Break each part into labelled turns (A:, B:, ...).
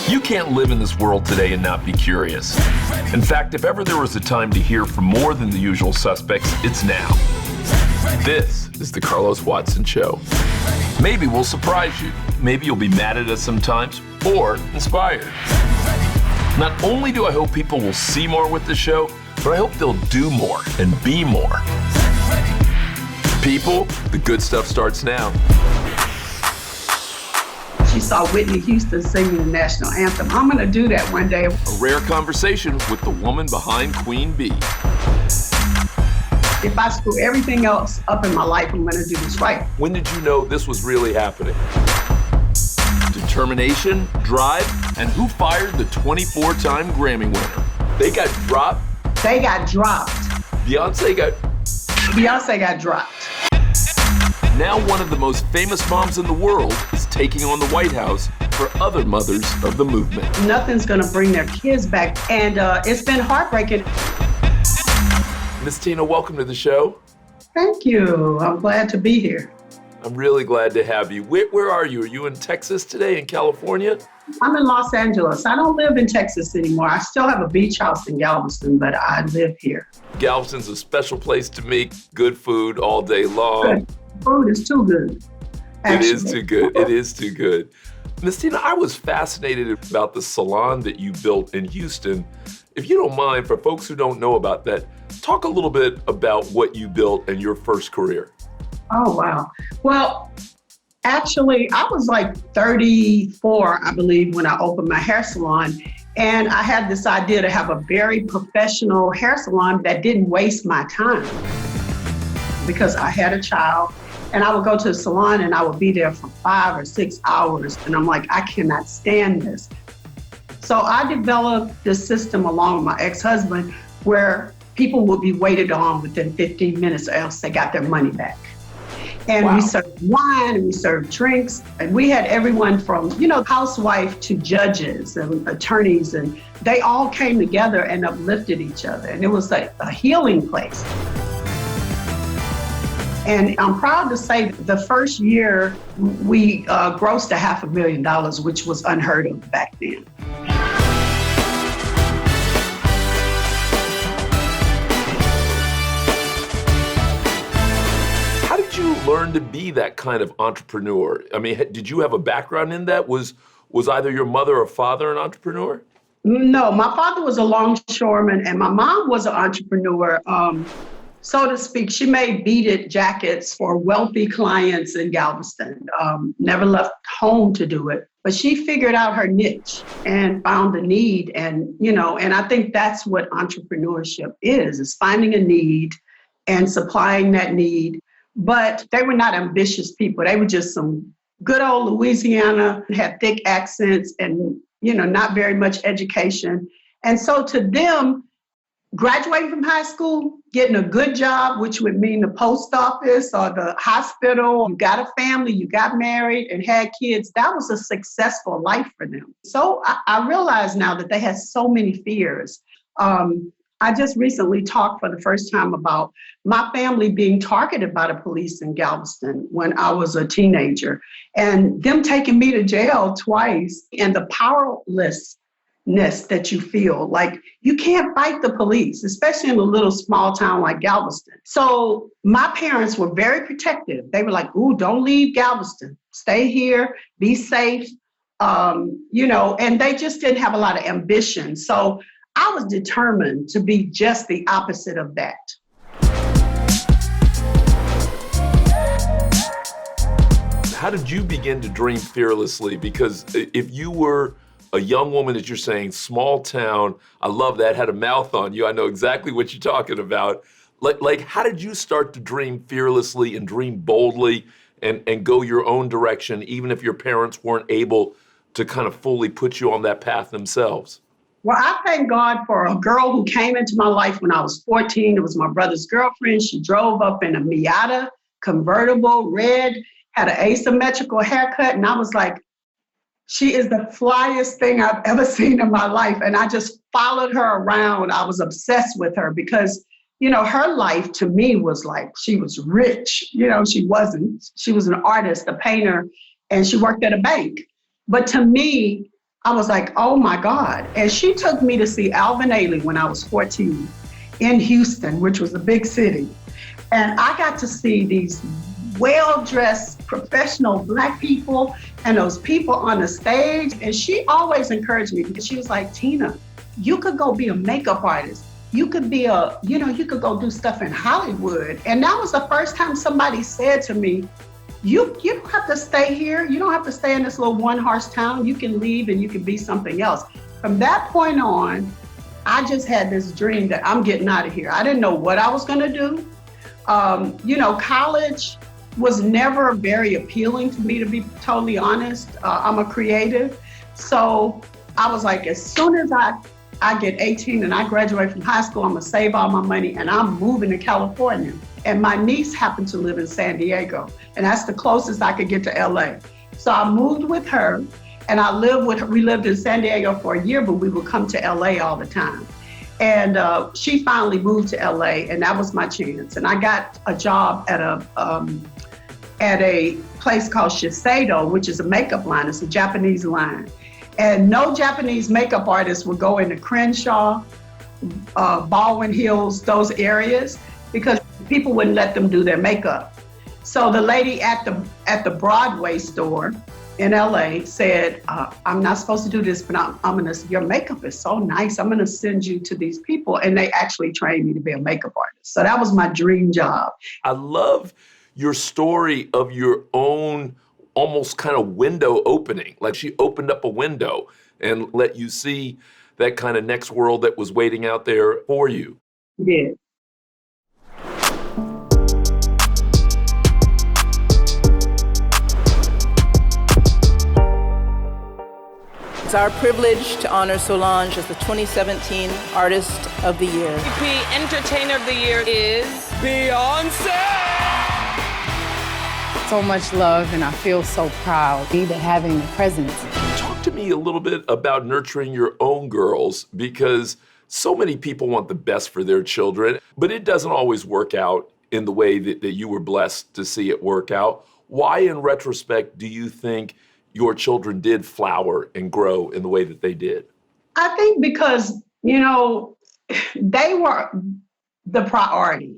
A: You can't live in this world today and not be curious. In fact, if ever there was a time to hear from more than the usual suspects, it's now. This is the Carlos Watson Show. Maybe we'll surprise you. Maybe you'll be mad at us sometimes, or inspired. Not only do I hope people will see more with the show, but I hope they'll do more and be more. People, the good stuff starts now.
B: She saw Whitney Houston singing the national anthem. I'm gonna do that one day.
A: A rare conversation with the woman behind Queen Bee.
B: If I screw everything else up in my life, I'm gonna do this right.
A: When did you know this was really happening? Determination, drive, and who fired the 24-time Grammy winner? They got dropped.
B: They got dropped.
A: Beyonce
B: got dropped.
A: Now one of the most famous moms in the world is taking on the White House for other mothers of the movement.
B: Nothing's gonna bring their kids back, and it's been heartbreaking.
A: Miss Tina, welcome to the show.
B: Thank you. I'm glad to be here.
A: I'm really glad to have you. Where are you? Are you in Texas today, in California?
B: I'm in Los Angeles. I don't live in Texas anymore. I still have a beach house in Galveston, but I live here.
A: Galveston's a special place to make good food all day long.
B: Good. Food is too good. Actually.
A: It is too good. It is too good. Miss Tina, I was fascinated about the salon that you built in Houston. If you don't mind, for folks who don't know about that, talk a little bit about what you built in your first career.
B: Oh, wow. Well, actually, I was like 34, I believe, when I opened my hair salon. And I had this idea to have a very professional hair salon that didn't waste my time. Because I had a child, and I would go to the salon and I would be there for 5 or 6 hours. And I'm like, I cannot stand this. So I developed this system along with my ex-husband where people would be waited on within 15 minutes or else they got their money back. And
A: Wow.
B: We served wine and we served drinks. And we had everyone from, housewife to judges and attorneys. And they all came together and uplifted each other. And it was like a healing place. And I'm proud to say that the first year we grossed $500,000, which was unheard of back then.
A: How did you learn to be that kind of entrepreneur? I mean, did you have a background in that? Was either your mother or father an entrepreneur?
B: No, my father was a longshoreman and my mom was an entrepreneur. So to speak, she made beaded jackets for wealthy clients in Galveston. Never left home to do it, but she figured out her niche and found a need. And I think that's what entrepreneurship is finding a need and supplying that need. But they were not ambitious people. They were just some good old Louisiana, had thick accents and, not very much education. And so to them, graduating from high school, getting a good job, which would mean the post office or the hospital, you got a family, you got married and had kids, that was a successful life for them. So I realize now that they had so many fears. I just recently talked for the first time about my family being targeted by the police in Galveston when I was a teenager and them taking me to jail twice and the powerlessness that you feel. Like you can't fight the police, especially in a little small town like Galveston. So my parents were very protective. They were like, ooh, don't leave Galveston. Stay here, be safe, and they just didn't have a lot of ambition. So I was determined to be just the opposite of that.
A: How did you begin to dream fearlessly? Because if you were a young woman, as you're saying, small town, I love that, had a mouth on you. I know exactly what you're talking about. Like how did you start to dream fearlessly and dream boldly and go your own direction, even if your parents weren't able to kind of fully put you on that path themselves?
B: Well, I thank God for a girl who came into my life when I was 14. It was my brother's girlfriend. She drove up in a Miata convertible, red, had an asymmetrical haircut. And I was like, she is the flyest thing I've ever seen in my life. And I just followed her around. I was obsessed with her because, her life to me was like, she was rich. She wasn't. She was an artist, a painter, and she worked at a bank. But to me, I was like, oh my God. And she took me to see Alvin Ailey when I was 14 in Houston, which was a big city. And I got to see these well-dressed professional Black people and those people on the stage. And she always encouraged me because she was like, Tina, you could go be a makeup artist. You could be you could go do stuff in Hollywood. And that was the first time somebody said to me, you don't have to stay here. You don't have to stay in this little one-horse town. You can leave and you can be something else. From that point on, I just had this dream that I'm getting out of here. I didn't know what I was gonna do. College was never very appealing to me, to be totally honest. I'm a creative. So I was like, as soon as I get 18 and I graduate from high school, I'm gonna save all my money and I'm moving to California. And my niece happened to live in San Diego, and that's the closest I could get to LA. So I moved with her, and we lived in San Diego for a year, but we would come to LA all the time. And she finally moved to LA, and that was my chance. And I got a job at a place called Shiseido, which is a makeup line. It's a Japanese line. And no Japanese makeup artist would go into Crenshaw, Baldwin Hills, those areas, because people wouldn't let them do their makeup. So the lady at the Broadway store in LA said, I'm not supposed to do this, but your makeup is so nice. I'm gonna send you to these people. And they actually trained me to be a makeup artist. So that was my dream job.
A: I love your story of your own almost kind of window opening. Like she opened up a window and let you see that kind of next world that was waiting out there for you.
B: Yeah.
C: It's our privilege to honor Solange as the 2017 Artist of the Year.
D: The Entertainer of the Year is Beyonce!
E: So much love, and I feel so proud even having the presidency.
A: Talk to me a little bit about nurturing your own girls, because so many people want the best for their children, but it doesn't always work out in the way that you were blessed to see it work out. Why, in retrospect, do you think your children did flower and grow in the way that they did?
B: I think because, they were the priority.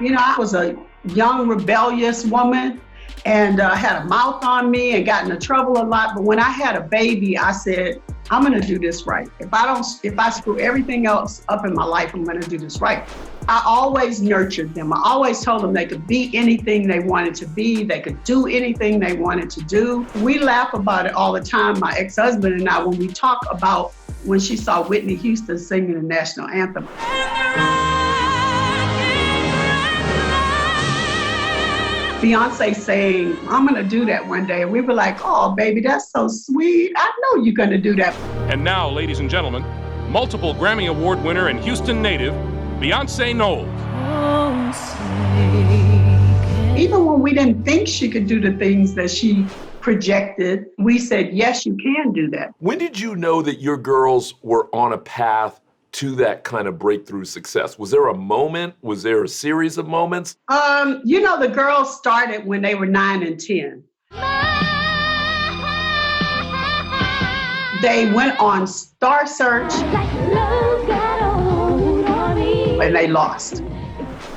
B: I was a young, rebellious woman and had a mouth on me and got into trouble a lot. But when I had a baby, I said, I'm gonna do this right. If I screw everything else up in my life, I'm gonna do this right. I always nurtured them. I always told them they could be anything they wanted to be. They could do anything they wanted to do. We laugh about it all the time, my ex-husband and I, when we talk about when she saw Whitney Houston singing the national anthem. Beyonce saying, I'm gonna do that one day. And we were like, oh, baby, that's so sweet. I know you're gonna do that.
F: And now, ladies and gentlemen, multiple Grammy Award winner and Houston native, Beyonce Knowles.
B: Even when we didn't think she could do the things that she projected, we said, yes, you can do that.
A: When did you know that your girls were on a path to that kind of breakthrough success? Was there a moment? Was there a series of moments?
B: The girls started when they were 9 and 10. They went on Star Search and they lost.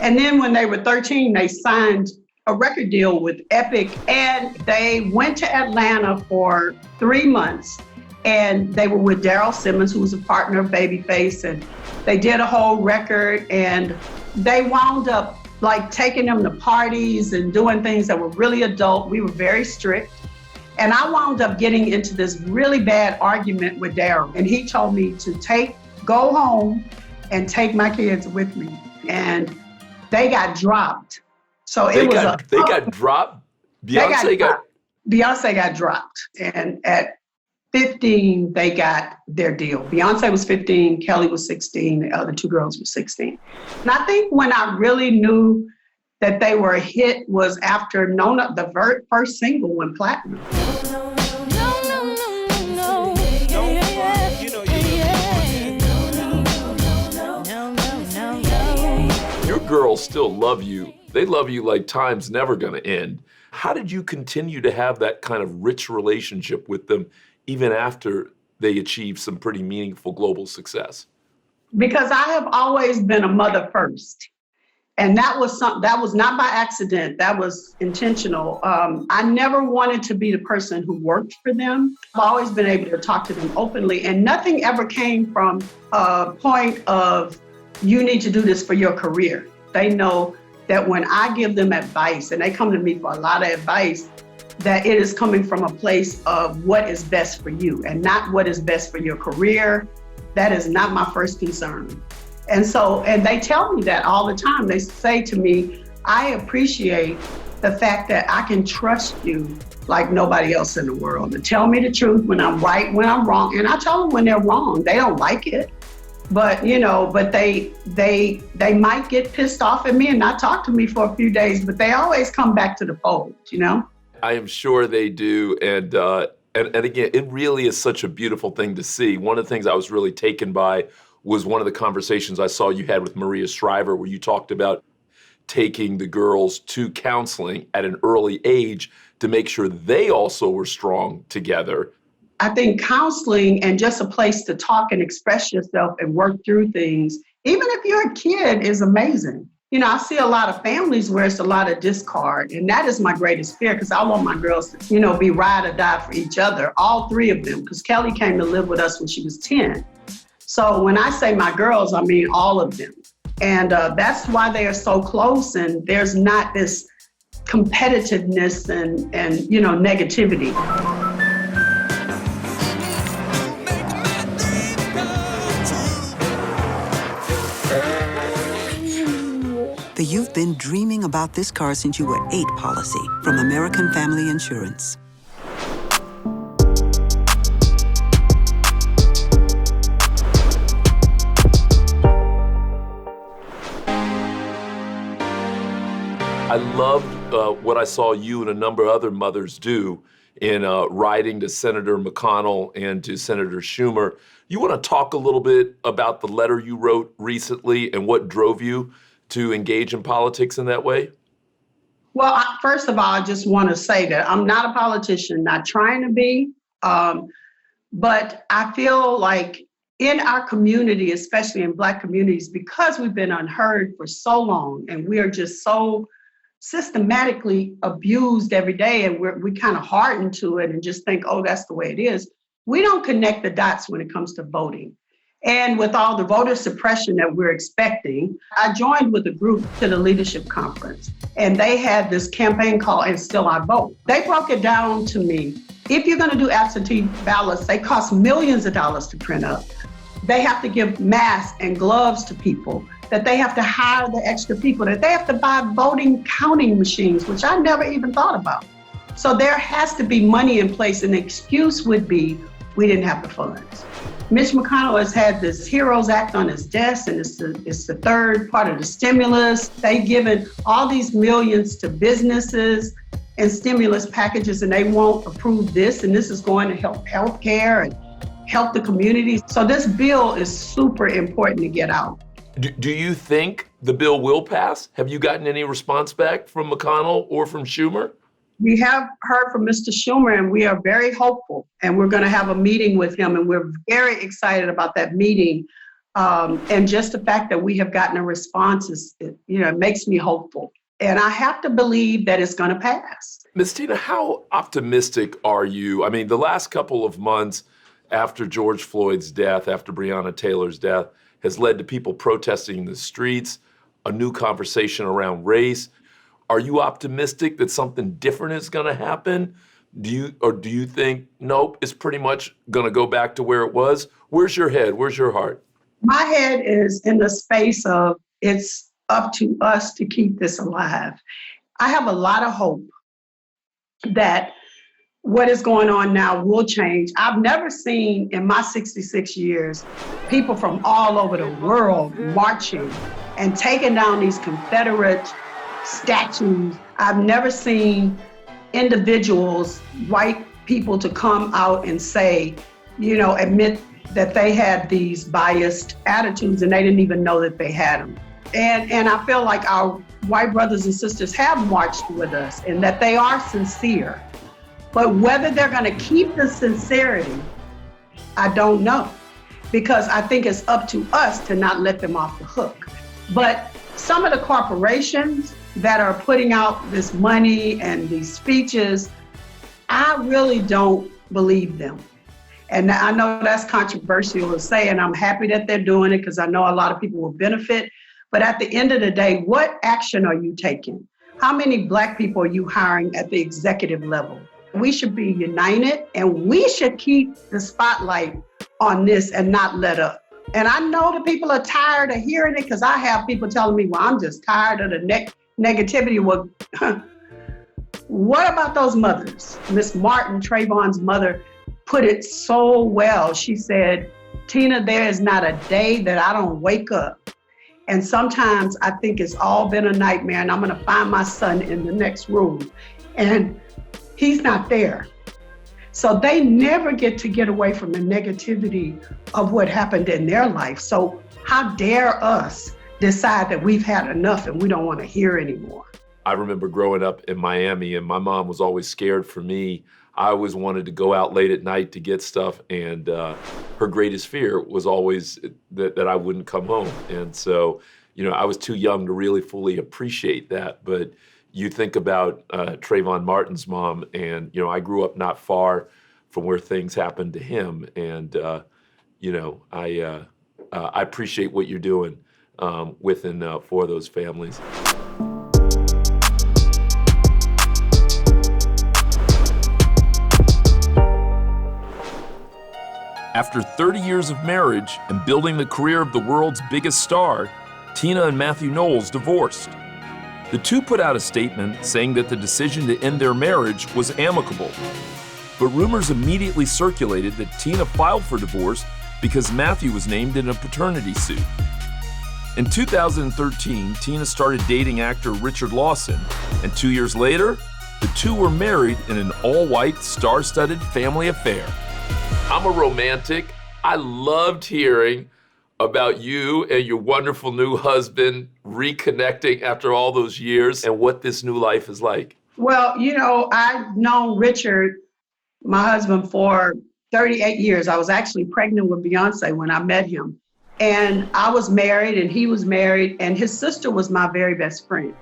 B: And then when they were 13, they signed a record deal with Epic, and they went to Atlanta for 3 months. And they were with Daryl Simmons, who was a partner of Babyface, and they did a whole record, and they wound up like taking them to parties and doing things that were really adult. We were very strict. And I wound up getting into this really bad argument with Daryl, and he told me to go home and take my kids with me. And they got dropped. So
A: they got dropped? Beyonce
B: got dropped. And at 15, they got their deal. Beyonce was 15, Kelly was 16, the other two girls were 16. And I think when I really knew that they were a hit was after Nona, the first single went platinum.
A: Your girls still love you. They love you like time's never gonna end. How did you continue to have that kind of rich relationship with them even after they achieved some pretty meaningful global success?
B: Because I have always been a mother first. And that was not by accident. That was intentional. I never wanted to be the person who worked for them. I've always been able to talk to them openly, and nothing ever came from a point of, you need to do this for your career. They know that when I give them advice, and they come to me for a lot of advice, that it is coming from a place of what is best for you and not what is best for your career. That is not my first concern. And they tell me that all the time. They say to me, I appreciate the fact that I can trust you like nobody else in the world, to tell me the truth when I'm right, when I'm wrong. And I tell them when they're wrong. They don't like it, but they might get pissed off at me and not talk to me for a few days, but they always come back to the fold,
A: I am sure they do. And again, it really is such a beautiful thing to see. One of the things I was really taken by was one of the conversations I saw you had with Maria Shriver, where you talked about taking the girls to counseling at an early age to make sure they also were strong together.
B: I think counseling and just a place to talk and express yourself and work through things, even if you're a kid, is amazing. I see a lot of families where it's a lot of discard, and that is my greatest fear, because I want my girls to, be ride or die for each other, all three of them, because Kelly came to live with us when she was 10. So when I say my girls, I mean all of them. And that's why they are so close, and there's not this competitiveness and negativity.
G: The "You've been dreaming about this car since you were 8" policy from American Family Insurance.
A: I loved what I saw you and a number of other mothers do in writing to Senator McConnell and to Senator Schumer. You want to talk a little bit about the letter you wrote recently and what drove you to engage in politics in that way?
B: Well, first of all, I just want to say that I'm not a politician, not trying to be, but I feel like in our community, especially in Black communities, because we've been unheard for so long and we are just so systematically abused every day, and we kind of harden to it and just think, oh, that's the way it is. We don't connect the dots when it comes to voting. And with all the voter suppression that we're expecting, I joined with a group to the leadership conference, and they had this campaign called And Still I Vote. They broke it down to me. If you're going to do absentee ballots, they cost millions of dollars to print up. They have to give masks and gloves to people, that they have to hire the extra people, that they have to buy voting counting machines, which I never even thought about. So there has to be money in place, and the excuse would be, we didn't have the funds. Mitch McConnell has had this HEROES Act on his desk, and it's the third part of the stimulus. They've given all these millions to businesses and stimulus packages, and they won't approve this, and this is going to help healthcare and help the community. So this bill is super important to get out.
A: Do you think the bill will pass? Have you gotten any response back from McConnell or from Schumer?
B: We have heard from Mr. Schumer, and we are very hopeful, and we're going to have a meeting with him, and we're very excited about that meeting. And just the fact that we have gotten a response it makes me hopeful. And I have to believe that it's going to pass.
A: Ms. Tina, how optimistic are you? I mean, the last couple of months after George Floyd's death, after Breonna Taylor's death, has led to people protesting in the streets, a new conversation around race. Are you optimistic that something different is going to happen? Do you think, nope, it's pretty much going to go back to where it was? Where's your head? Where's your heart?
B: My head is in the space of it's up to us to keep this alive. I have a lot of hope that what is going on now will change. I've never seen in my 66 years people from all over the world marching and taking down these Confederate statues. I've never seen individuals, white people, to come out and say, admit that they had these biased attitudes and they didn't even know that they had them. And I feel like our white brothers and sisters have marched with us and that they are sincere. But whether they're going to keep the sincerity, I don't know, because I think it's up to us to not let them off the hook. But some of the corporations that are putting out this money and these speeches, I really don't believe them. And I know that's controversial to say, and I'm happy that they're doing it because I know a lot of people will benefit. But at the end of the day, what action are you taking? How many Black people are you hiring at the executive level? We should be united, and we should keep the spotlight on this and not let up. And I know that people are tired of hearing it because I have people telling me, well, I'm just tired of the negativity. Well, what about those mothers? Miss Martin, Trayvon's mother, put it so well. She said, Tina, there is not a day that I don't wake up. And sometimes I think it's all been a nightmare and I'm gonna find my son in the next room. And he's not there. So they never get away from the negativity of what happened in their life. So how dare us decide that we've had enough and we don't wanna hear anymore?
A: I remember growing up in Miami and my mom was always scared for me. I always wanted to go out late at night to get stuff, and her greatest fear was always that I wouldn't come home. And so, I was too young to really fully appreciate that. But you think about Trayvon Martin's mom, and I grew up not far from where things happened to him, and I appreciate what you're doing with and for those families. After 30 years of marriage and building the career of the world's biggest star, Tina and Matthew Knowles divorced. The two put out a statement saying that the decision to end their marriage was amicable. But rumors immediately circulated that Tina filed for divorce because Matthew was named in a paternity suit. In 2013, Tina started dating actor Richard Lawson, and 2 years later, the two were married in an all-white, star-studded family affair. I'm a romantic. I loved hearing about you and your wonderful new husband reconnecting after all those years and what this new life is like.
B: Well, I've known Richard, my husband, for 38 years. I was actually pregnant with Beyonce when I met him. And I was married and he was married, and his sister was my very best friend.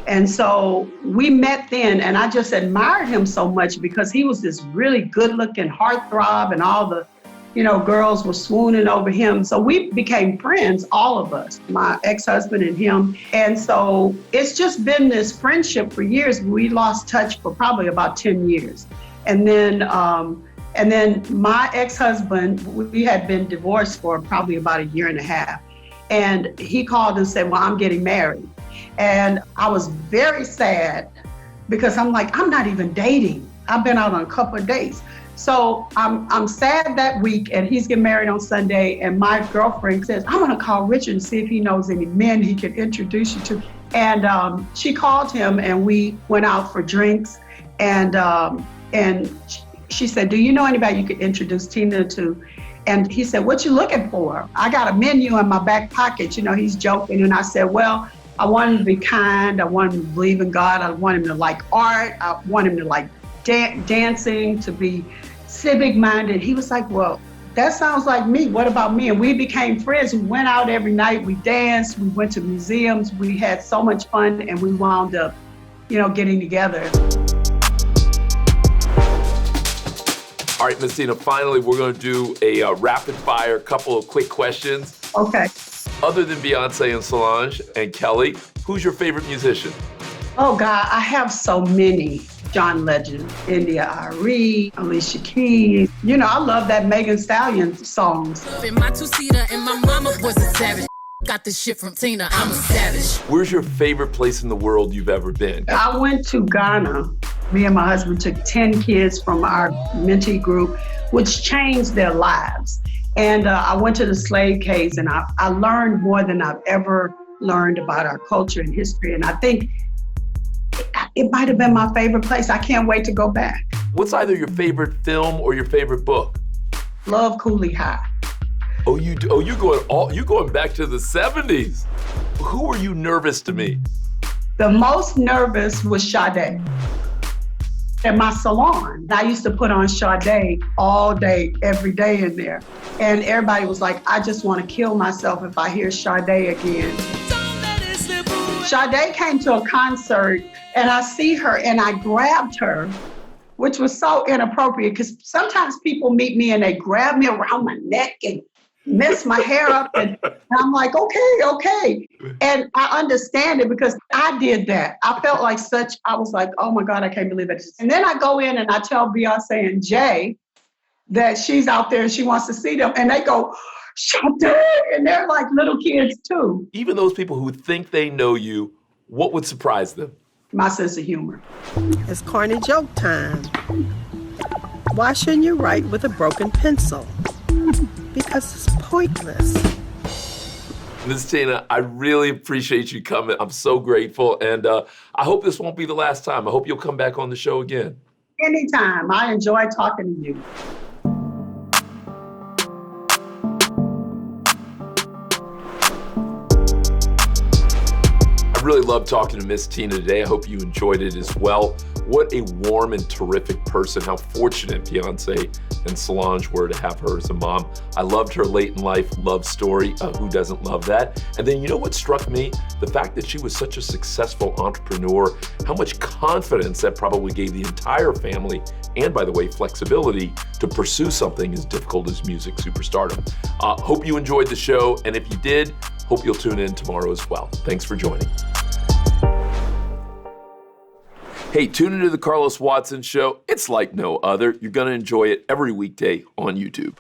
B: And so we met then, and I just admired him so much because he was this really good-looking heartthrob, and all the, girls were swooning over him. So we became friends, all of us, my ex-husband and him. And so it's just been this friendship for years. We lost touch for probably about 10 years. And then my ex-husband, we had been divorced for probably about a year and a half. And he called and said, well, I'm getting married. And I was very sad because I'm like, I'm not even dating. I've been out on a couple of dates. So I'm sad that week, and he's getting married on Sunday. And my girlfriend says, I'm gonna call Richard and see if he knows any men he can introduce you to. And she called him and we went out for drinks. And she said, do you know anybody you could introduce Tina to? And he said, what you looking for? I got a menu in my back pocket. He's joking. And I said, well, I want him to be kind. I want him to believe in God. I want him to like art. I want him to like dancing, to be civic minded. He was like, well, that sounds like me. What about me? And we became friends. We went out every night. We danced. We went to museums. We had so much fun, and we wound up, getting together.
A: All right, Miss Tina, finally, we're going to do a rapid fire, couple of quick questions.
B: Okay.
A: Other than Beyonce and Solange and Kelly, who's your favorite musician?
B: Oh, God, I have so many. John Legend, India.Arie, Alicia Keys. I love that Megan Stallion songs.
H: In my two-seater and my mama was a savage. Got this shit from Tina, I'm a savage.
A: Where's your favorite place in the world you've ever been?
B: I went to Ghana. Me and my husband took 10 kids from our mentee group, which changed their lives. And I went to the slave caves, and I learned more than I've ever learned about our culture and history. And I think it might have been my favorite place. I can't wait to go back.
A: What's either your favorite film or your favorite book?
B: Love Cooley High.
A: Oh, you going back to the 70s. Who are you nervous to meet?
B: The most nervous was Sade. At my salon, I used to put on Sade all day, every day in there. And everybody was like, I just want to kill myself if I hear Sade again. Sade came to a concert and I see her and I grabbed her, which was so inappropriate because sometimes people meet me and they grab me around my neck and mess my hair up. And I'm like, okay. And I understand it because I did that. I felt like I was like, oh my God, I can't believe it. And then I go in and I tell Beyonce and Jay that she's out there and she wants to see them. And they go, Sade! And they're like little kids too.
A: Even those people who think they know you, what would surprise them?
B: My sense of humor.
I: It's corny joke time. Why shouldn't you write with a broken pencil? Because it's pointless.
A: Ms. Tina, I really appreciate you coming. I'm so grateful. And I hope this won't be the last time. I hope you'll come back on the show again.
B: Anytime. I enjoy talking to you.
A: I really love talking to Miss Tina today. I hope you enjoyed it as well. What a warm and terrific person. How fortunate Beyonce and Solange were to have her as a mom. I loved her late in life love story. Who doesn't love that? And then you know what struck me? The fact that she was such a successful entrepreneur, how much confidence that probably gave the entire family, and by the way, flexibility to pursue something as difficult as music superstardom. Hope you enjoyed the show, and if you did, hope you'll tune in tomorrow as well. Thanks for joining. Hey, tune into the Carlos Watson Show. It's like no other. You're going to enjoy it every weekday on YouTube.